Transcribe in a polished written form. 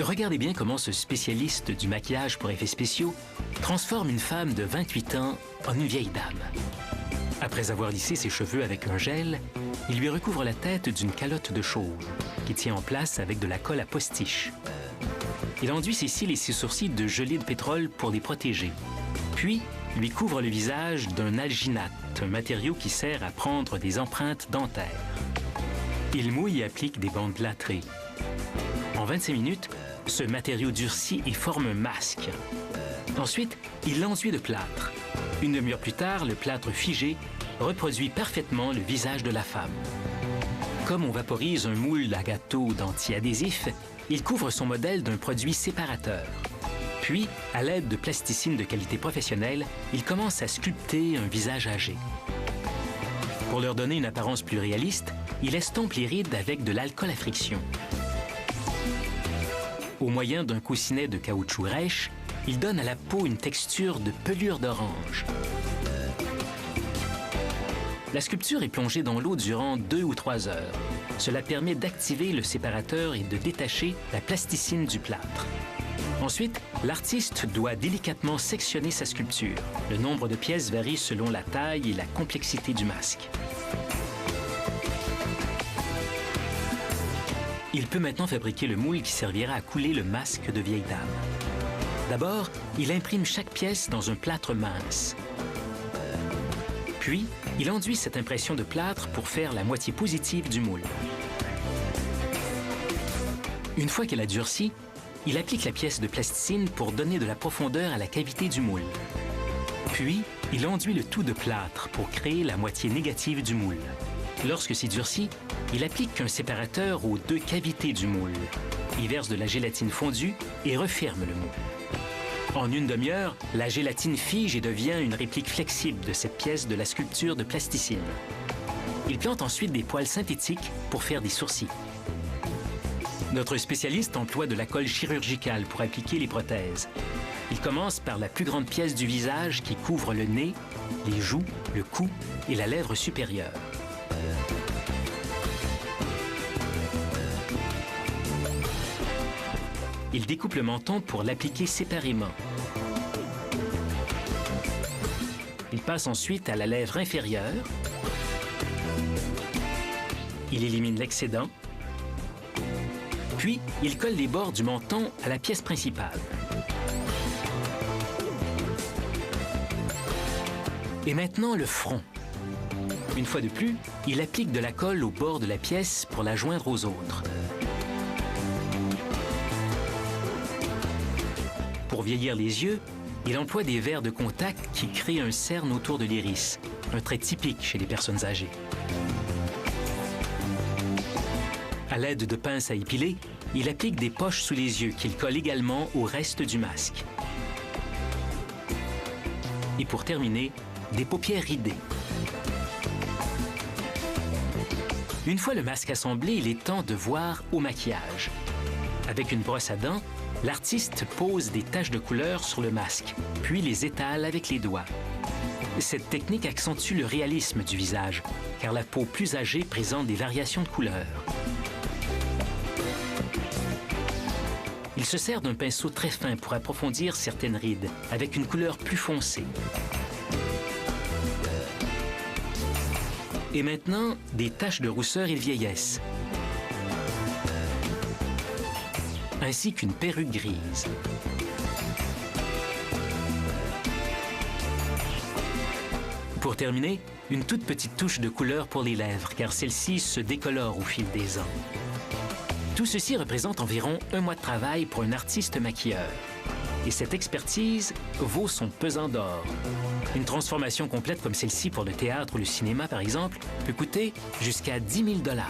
Regardez bien comment ce spécialiste du maquillage pour effets spéciaux transforme une femme de 28 ans en une vieille dame. Après avoir lissé ses cheveux avec un gel, il lui recouvre la tête d'une calotte de chauve qui tient en place avec de la colle à postiche. Il enduit ses cils et ses sourcils de gelée de pétrole pour les protéger. Puis, lui couvre le visage d'un alginate, un matériau qui sert à prendre des empreintes dentaires. Il mouille et applique des bandes plâtrées. En 25 minutes, ce matériau durcit et forme un masque. Ensuite, il l'enduit de plâtre. Une demi-heure plus tard, le plâtre figé reproduit parfaitement le visage de la femme. Comme on vaporise un moule à gâteau d'anti-adhésif, il couvre son modèle d'un produit séparateur. Puis, à l'aide de plasticine de qualité professionnelle, il commence à sculpter un visage âgé. Pour leur donner une apparence plus réaliste, il estompe les rides avec de l'alcool à friction. Au moyen d'un coussinet de caoutchouc rêche, il donne à la peau une texture de pelure d'orange. La sculpture est plongée dans l'eau durant 2 ou 3 heures. Cela permet d'activer le séparateur et de détacher la plasticine du plâtre. Ensuite, l'artiste doit délicatement sectionner sa sculpture. Le nombre de pièces varie selon la taille et la complexité du masque. Il peut maintenant fabriquer le moule qui servira à couler le masque de vieille dame. D'abord, il imprime chaque pièce dans un plâtre mince. Puis, il enduit cette impression de plâtre pour faire la moitié positive du moule. Une fois qu'elle a durci, il applique la pièce de plasticine pour donner de la profondeur à la cavité du moule. Puis, il enduit le tout de plâtre pour créer la moitié négative du moule. Lorsque c'est durci, il applique un séparateur aux 2 cavités du moule. Il verse de la gélatine fondue et referme le moule. En une demi-heure, la gélatine fige et devient une réplique flexible de cette pièce de la sculpture de plasticine. Il plante ensuite des poils synthétiques pour faire des sourcils. Notre spécialiste emploie de la colle chirurgicale pour appliquer les prothèses. Il commence par la plus grande pièce du visage qui couvre le nez, les joues, le cou et la lèvre supérieure. Il découpe le menton pour l'appliquer séparément. Il passe ensuite à la lèvre inférieure. Il élimine l'excédent. Puis, il colle les bords du menton à la pièce principale. Et maintenant, le front. Une fois de plus, il applique de la colle au bord de la pièce pour la joindre aux autres. Pour vieillir les yeux, il emploie des verres de contact qui créent un cerne autour de l'iris, un trait typique chez les personnes âgées. À l'aide de pinces à épiler, il applique des poches sous les yeux qu'il colle également au reste du masque. Et pour terminer, des paupières ridées. Une fois le masque assemblé, il est temps de voir au maquillage. Avec une brosse à dents, l'artiste pose des taches de couleur sur le masque, puis les étale avec les doigts. Cette technique accentue le réalisme du visage, car la peau plus âgée présente des variations de couleurs. Il se sert d'un pinceau très fin pour approfondir certaines rides, avec une couleur plus foncée. Et maintenant, des taches de rousseur et de vieillesse, ainsi qu'une perruque grise. Pour terminer, une toute petite touche de couleur pour les lèvres, car celles-ci se décolorent au fil des ans. Tout ceci représente environ 1 mois de travail pour un artiste maquilleur. Et cette expertise vaut son pesant d'or. Une transformation complète comme celle-ci pour le théâtre ou le cinéma, par exemple, peut coûter jusqu'à 10 000 $.